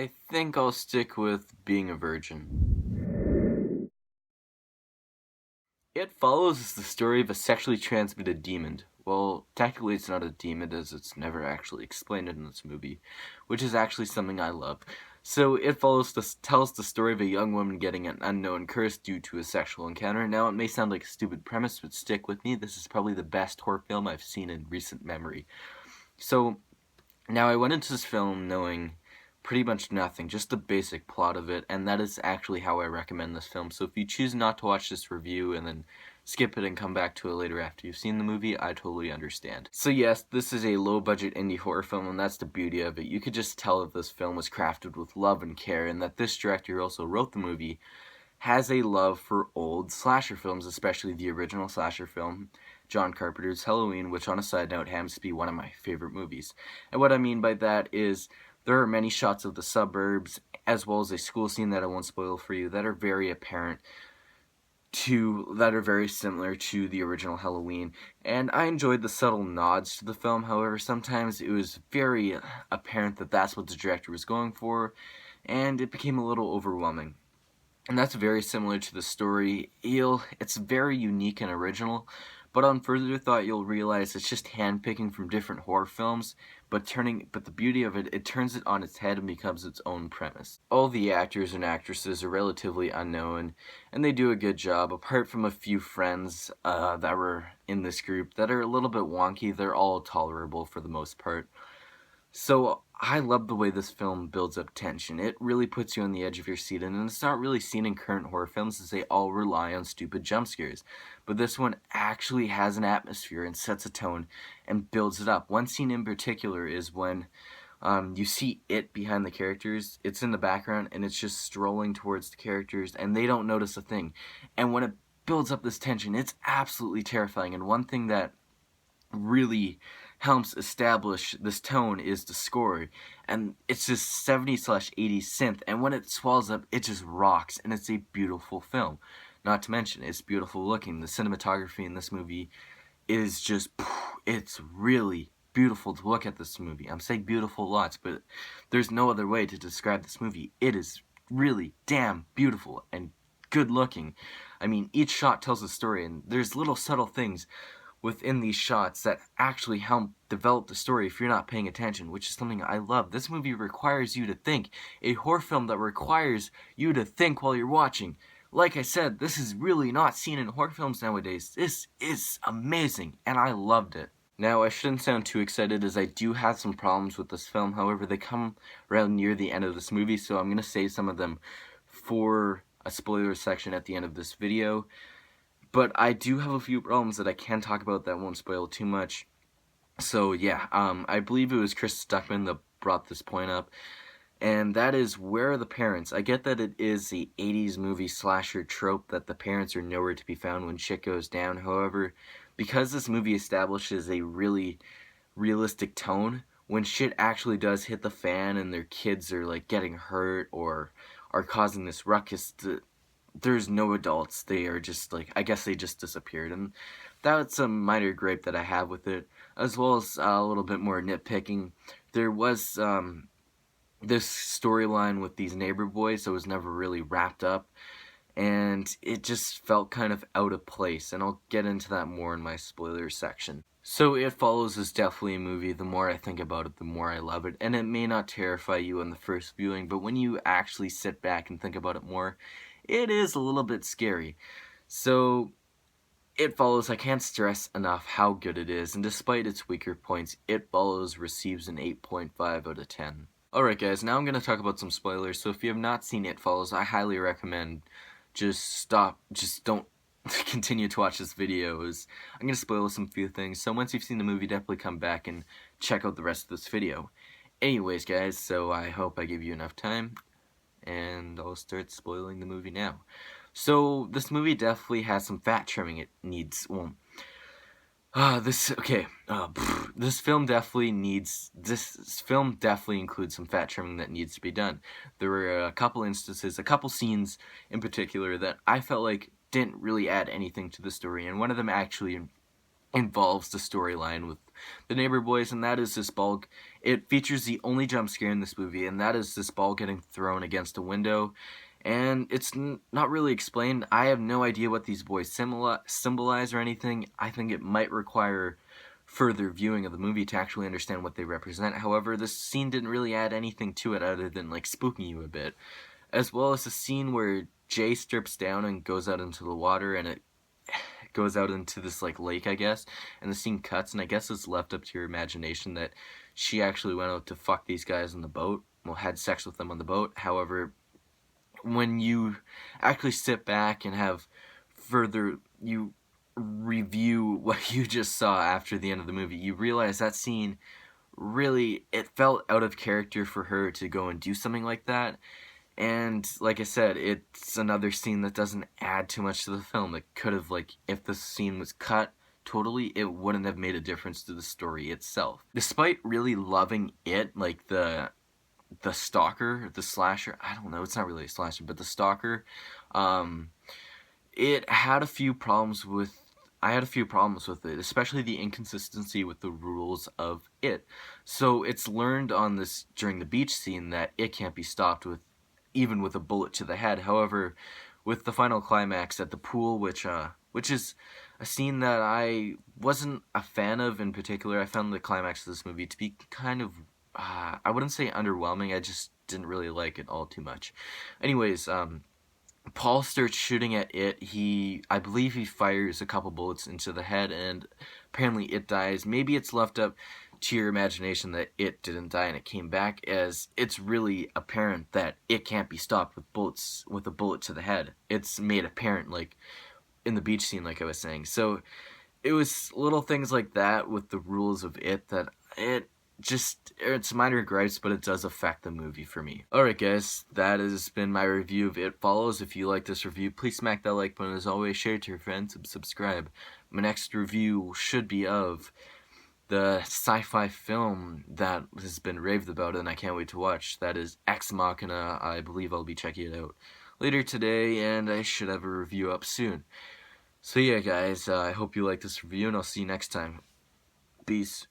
I think I'll stick with being a virgin. It follows the story of a sexually transmitted demon. Well, technically it's not a demon as it's never actually explained in this movie, which is actually something I love. So it tells the story of a young woman getting an unknown curse due to a sexual encounter. Now it may sound like a stupid premise, but stick with me. This is probably the best horror film I've seen in recent memory. So now I went into this film knowing pretty much nothing, just the basic plot of it, and that is actually how I recommend this film. So if you choose not to watch this review and then skip it and come back to it later after you've seen the movie, I totally understand. So yes, this is a low-budget indie horror film, and that's the beauty of it. You could just tell that this film was crafted with love and care, and that this director who also wrote the movie has a love for old slasher films, especially the original slasher film, John Carpenter's Halloween, which on a side note happens to be one of my favorite movies. And what I mean by that is there are many shots of the suburbs, as well as a school scene that I won't spoil for you, that are very apparent that are very similar to the original Halloween. And I enjoyed the subtle nods to the film. However, sometimes it was very apparent that that's what the director was going for, and it became a little overwhelming. And that's very similar to the story. It's very unique and original, but on further thought you'll realize it's just handpicking from different horror films, but the beauty of it turns it on its head and becomes its own premise. All the actors and actresses are relatively unknown, and they do a good job. Apart from a few friends that were in this group that are a little bit wonky, they're all tolerable for the most part. So I love the way this film builds up tension. It really puts you on the edge of your seat, and it's not really seen in current horror films as they all rely on stupid jump scares. But this one actually has an atmosphere and sets a tone and builds it up. One scene in particular is when you see it behind the characters. It's in the background, and it's just strolling towards the characters, and they don't notice a thing. And when it builds up this tension, it's absolutely terrifying. And one thing that really helps establish this tone is the score, and it's this 70s/80s synth, and when it swells up it just rocks, and it's a beautiful film. Not to mention it's beautiful looking. The cinematography in this movie is just, it's really beautiful to look at this movie. I'm saying beautiful lots, but there's no other way to describe this movie. It is really damn beautiful and good looking. I mean, each shot tells a story, and there's little subtle things within these shots that actually help develop the story if you're not paying attention, which is something I love. This movie requires you to think. A horror film that requires you to think while you're watching. Like I said, this is really not seen in horror films nowadays. This is amazing, and I loved it. Now, I shouldn't sound too excited as I do have some problems with this film. However, they come around near the end of this movie, so I'm going to save some of them for a spoiler section at the end of this video. But I do have a few problems that I can talk about that won't spoil too much. So yeah, I believe it was Chris Stuckman that brought this point up, and that is, where are the parents? I get that it is the 80s movie slasher trope that the parents are nowhere to be found when shit goes down. However, because this movie establishes a really realistic tone, when shit actually does hit the fan and their kids are like getting hurt or are causing this ruckus, there's no adults. They are just like, I guess they just disappeared, and that's a minor gripe that I have with it, as well as a little bit more nitpicking. There was this storyline with these neighbor boys that was never really wrapped up, and it just felt kind of out of place, and I'll get into that more in my spoiler section. So It Follows is definitely a movie. The more I think about it, the more I love it, and it may not terrify you on the first viewing, but when you actually sit back and think about it more, it is a little bit scary. So It Follows, I can't stress enough how good it is, and despite its weaker points, It Follows receives an 8.5 out of 10. Alright guys, now I'm going to talk about some spoilers, so if you have not seen It Follows, I highly recommend just don't continue to watch this video, as I'm going to spoil some few things. So once you've seen the movie, definitely come back and check out the rest of this video. Anyways guys, so I hope I gave you enough time, and I'll start spoiling the movie now. So this movie definitely has some fat trimming it needs. Well, this film definitely includes some fat trimming that needs to be done. There were a couple instances, a couple scenes in particular that I felt like didn't really add anything to the story, and one of them actually involves the storyline with the neighbor boys, and that is this ball. It features the only jump scare in this movie, and that is this ball getting thrown against a window. And it's not really explained. I have no idea what these boys symbolize or anything. I think it might require further viewing of the movie to actually understand what they represent. However, this scene didn't really add anything to it other than like spooking you a bit. As well as the scene where Jay strips down and goes out into the water, and it goes out into this like lake, I guess, and the scene cuts, and I guess it's left up to your imagination that she actually went out to fuck these guys on the boat, well, had sex with them on the boat. However, when you actually sit back and have further, you review what you just saw after the end of the movie, you realize that scene really, it felt out of character for her to go and do something like that. And like I said, it's another scene that doesn't add too much to the film. It could have, like, if the scene was cut totally, it wouldn't have made a difference to the story itself. Despite really loving it, like the stalker, the slasher, I don't know, it's not really a slasher, but the stalker, it had a few problems with, I had a few problems with it, especially the inconsistency with the rules of it. So it's learned on this, during the beach scene, that it can't be stopped with, even with a bullet to the head. However, with the final climax at the pool, which is a scene that I wasn't a fan of in particular, I found the climax of this movie to be kind of, I wouldn't say underwhelming, I just didn't really like it all too much. Anyways, Paul starts shooting at it. I believe he fires a couple bullets into the head, and apparently it dies. Maybe it's left up to your imagination that it didn't die and it came back, as it's really apparent that it can't be stopped with bullets, with a bullet to the head. It's made apparent, like in the beach scene, like I was saying. So it was little things like that with the rules of it that it's minor gripes, but it does affect the movie for me. Alright guys, that has been my review of It Follows. If you like this review, please smack that like button. As always, share it to your friends and subscribe. My next review should be of the sci-fi film that has been raved about and I can't wait to watch. That is Ex Machina. I believe I'll be checking it out later today, and I should have a review up soon. So yeah guys, I hope you like this review, and I'll see you next time. Peace.